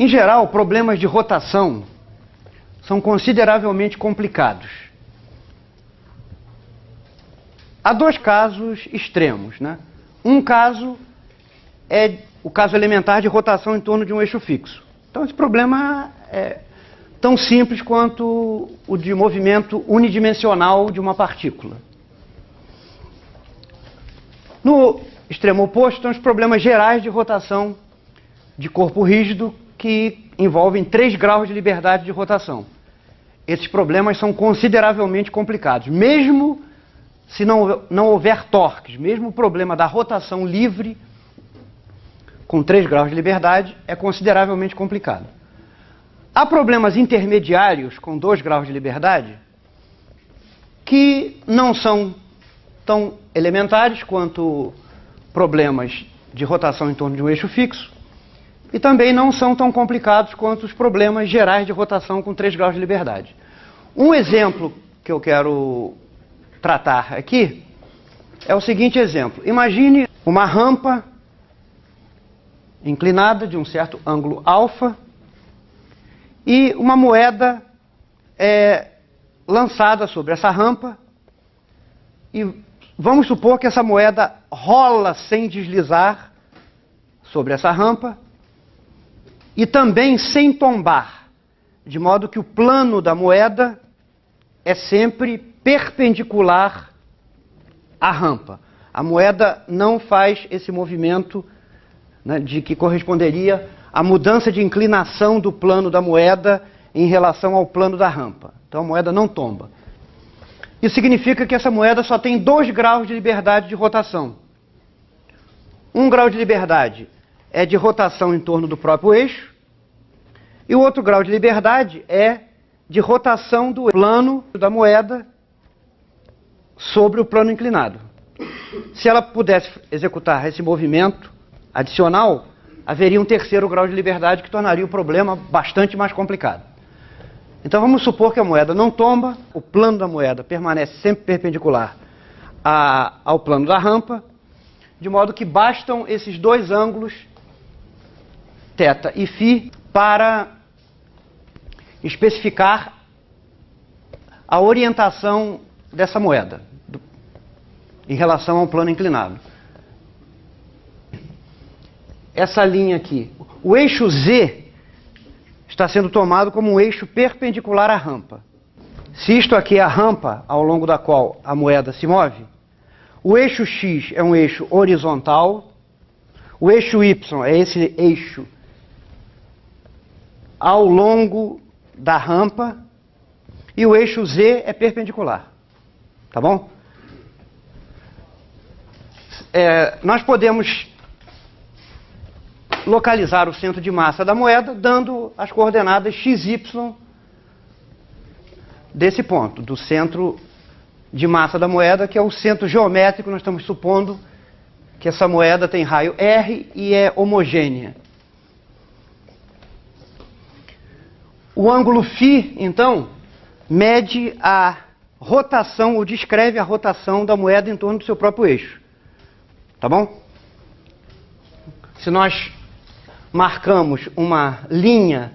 Em geral, problemas de rotação são consideravelmente complicados. Há dois casos extremos, né? Um caso é o caso elementar de rotação em torno de um eixo fixo. Então, esse problema é tão simples quanto o de movimento unidimensional de uma partícula. No extremo oposto estão os problemas gerais de rotação de corpo rígido que envolvem 3 graus de liberdade de rotação. Esses problemas são consideravelmente complicados. Mesmo se não houver torques, mesmo o problema da rotação livre com 3 graus de liberdade é consideravelmente complicado. Há problemas intermediários com 2 graus de liberdade que não são tão elementares quanto problemas de rotação em torno de um eixo fixo e também não são tão complicados quanto os problemas gerais de rotação com 3 graus de liberdade. Um exemplo que eu quero tratar aqui é o seguinte exemplo. Imagine uma rampa inclinada de um certo ângulo alfa e uma moeda lançada sobre essa rampa e vamos supor que essa moeda rola sem deslizar sobre essa rampa e também sem tombar, de modo que o plano da moeda é sempre perpendicular à rampa. A moeda não faz esse movimento, né, de que corresponderia à mudança de inclinação do plano da moeda em relação ao plano da rampa. Então a moeda não tomba. Isso significa que essa moeda só tem 2 graus de liberdade de rotação. 1 grau de liberdade é de rotação em torno do próprio eixo, e o outro grau de liberdade é de rotação do plano da moeda sobre o plano inclinado. Se ela pudesse executar esse movimento adicional, haveria um 3º grau de liberdade que tornaria o problema bastante mais complicado. Então vamos supor que a moeda não tomba, o plano da moeda permanece sempre perpendicular ao plano da rampa, de modo que bastam esses 2 ângulos, θ e φ, para especificar a orientação dessa moeda em relação ao plano inclinado. Essa linha aqui, o eixo Z está sendo tomado como um eixo perpendicular à rampa. Se isto aqui é a rampa ao longo da qual a moeda se move, o eixo X é um eixo horizontal, o eixo Y é esse eixo ao longo da rampa e o eixo Z é perpendicular. Tá bom? Nós podemos localizar o centro de massa da moeda dando as coordenadas x, y desse ponto, do centro de massa da moeda, que é o centro geométrico. Nós estamos supondo que essa moeda tem raio R e é homogênea. O ângulo φ, então, mede a rotação, ou descreve a rotação da moeda em torno do seu próprio eixo. Tá bom? Se nós marcamos uma linha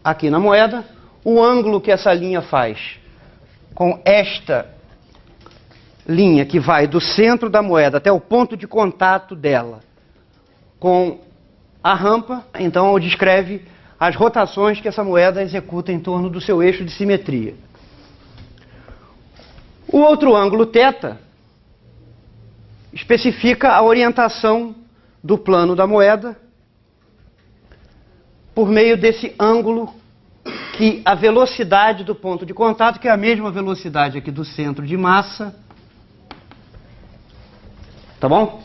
aqui na moeda, o ângulo que essa linha faz com esta linha que vai do centro da moeda até o ponto de contato dela com a rampa, então descreve as rotações que essa moeda executa em torno do seu eixo de simetria. O outro ângulo θ especifica a orientação do plano da moeda por meio desse ângulo que a velocidade do ponto de contato, que é a mesma velocidade aqui do centro de massa, tá bom?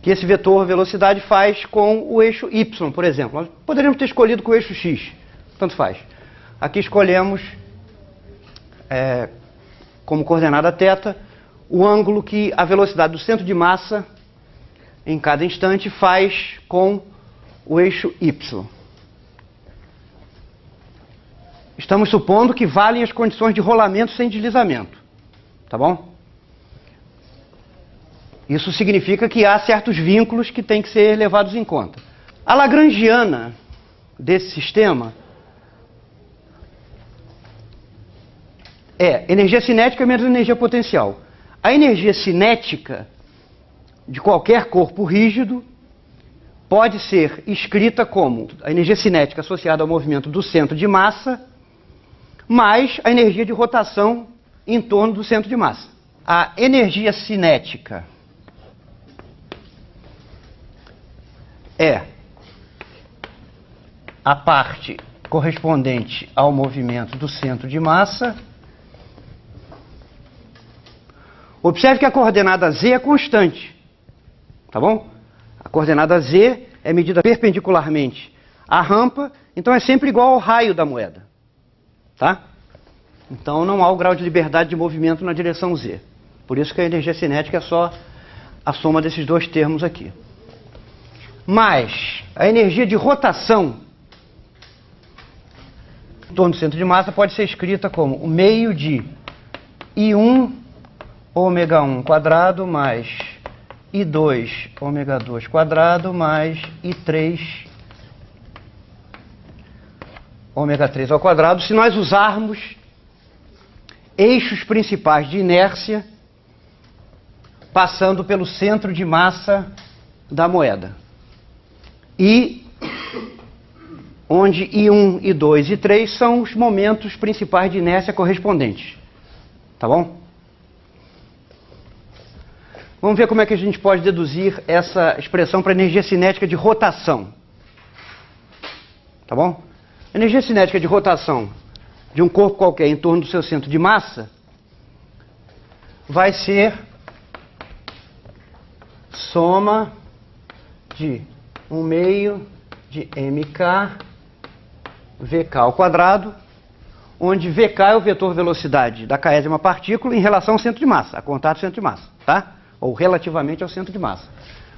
Que esse vetor velocidade faz com o eixo Y, por exemplo. Nós poderíamos ter escolhido com o eixo X, tanto faz. Aqui escolhemos como coordenada θ o ângulo que a velocidade do centro de massa em cada instante faz com o eixo Y. Estamos supondo que valem as condições de rolamento sem deslizamento, tá bom? Isso significa que há certos vínculos que têm que ser levados em conta. A lagrangiana desse sistema é energia cinética menos energia potencial. A energia cinética de qualquer corpo rígido pode ser escrita como a energia cinética associada ao movimento do centro de massa mais a energia de rotação em torno do centro de massa. A energia cinética é a parte correspondente ao movimento do centro de massa. Observe que a coordenada z é constante, tá bom? A coordenada z é medida perpendicularmente à rampa, então é sempre igual ao raio da moeda, tá? Então não há o grau de liberdade de movimento na direção z. Por isso que a energia cinética é só a soma desses dois termos aqui. Mas a energia de rotação em torno do centro de massa pode ser escrita como o meio de I1 ômega 1 quadrado mais I2 ômega 2 quadrado mais I3 ômega 3 ao quadrado, se nós usarmos eixos principais de inércia passando pelo centro de massa da moeda. E onde I1, I2 e I3 são os momentos principais de inércia correspondentes. Tá bom? Vamos ver como é que a gente pode deduzir essa expressão para energia cinética de rotação. Tá bom? A energia cinética de rotação de um corpo qualquer em torno do seu centro de massa vai ser soma de 1/2 de mk vk ao quadrado, onde vk é o vetor velocidade da késima partícula em relação ao centro de massa, a contato do centro de massa, tá? Ou relativamente ao centro de massa.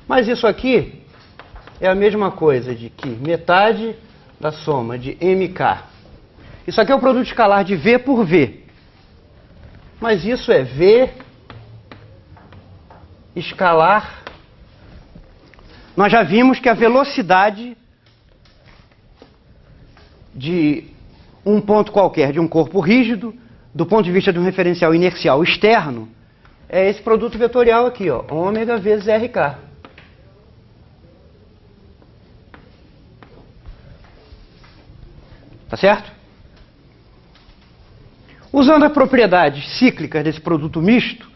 Mas isso aqui é a mesma coisa de que metade da soma de mk. Isso aqui é o produto escalar de v por v. Mas isso é v escalar. Nós já vimos que a velocidade de um ponto qualquer de um corpo rígido, do ponto de vista de um referencial inercial externo, é esse produto vetorial aqui, ó, ômega vezes RK. Tá certo? Usando as propriedades cíclicas desse produto misto,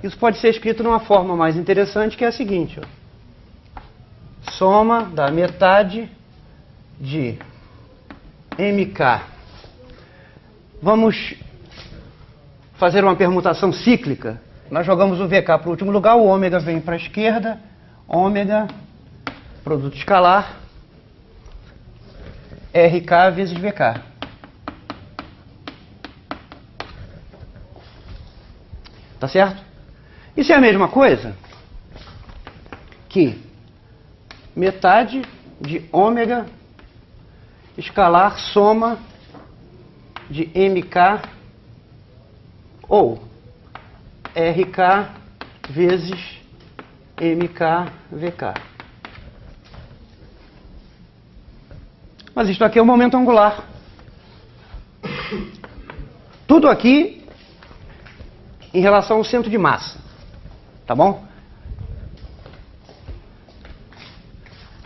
isso pode ser escrito de uma forma mais interessante, que é a seguinte, ó. Soma da metade de mk. Vamos fazer uma permutação cíclica. Nós jogamos o vk para o último lugar, o ômega vem para a esquerda, ômega, produto escalar, RK vezes VK. Tá certo? Isso é a mesma coisa que metade de ômega escalar soma de mk ou RK vezes mk VK. Mas isto aqui é o momento angular. Tudo aqui em relação ao centro de massa. Tá bom?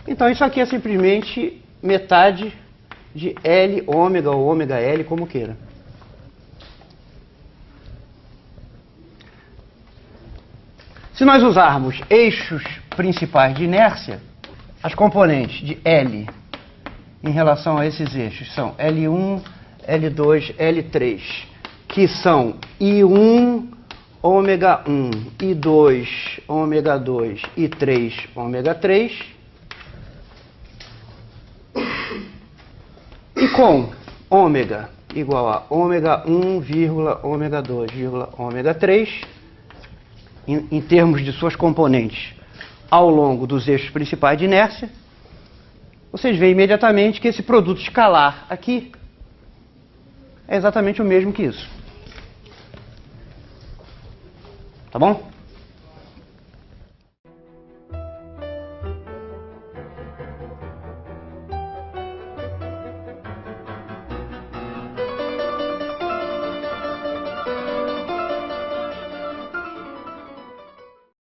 Então isso aqui é simplesmente metade de L ômega ou ômega L, como queira. Se nós usarmos eixos principais de inércia, as componentes de L em relação a esses eixos são L1, L2, L3, que são I1, ômega 1, I2, ômega 2, I3, ômega 3. E com ômega igual a ômega 1, ômega 2, ômega 3, em termos de suas componentes ao longo dos eixos principais de inércia, vocês veem imediatamente que esse produto escalar aqui é exatamente o mesmo que isso. Tá bom?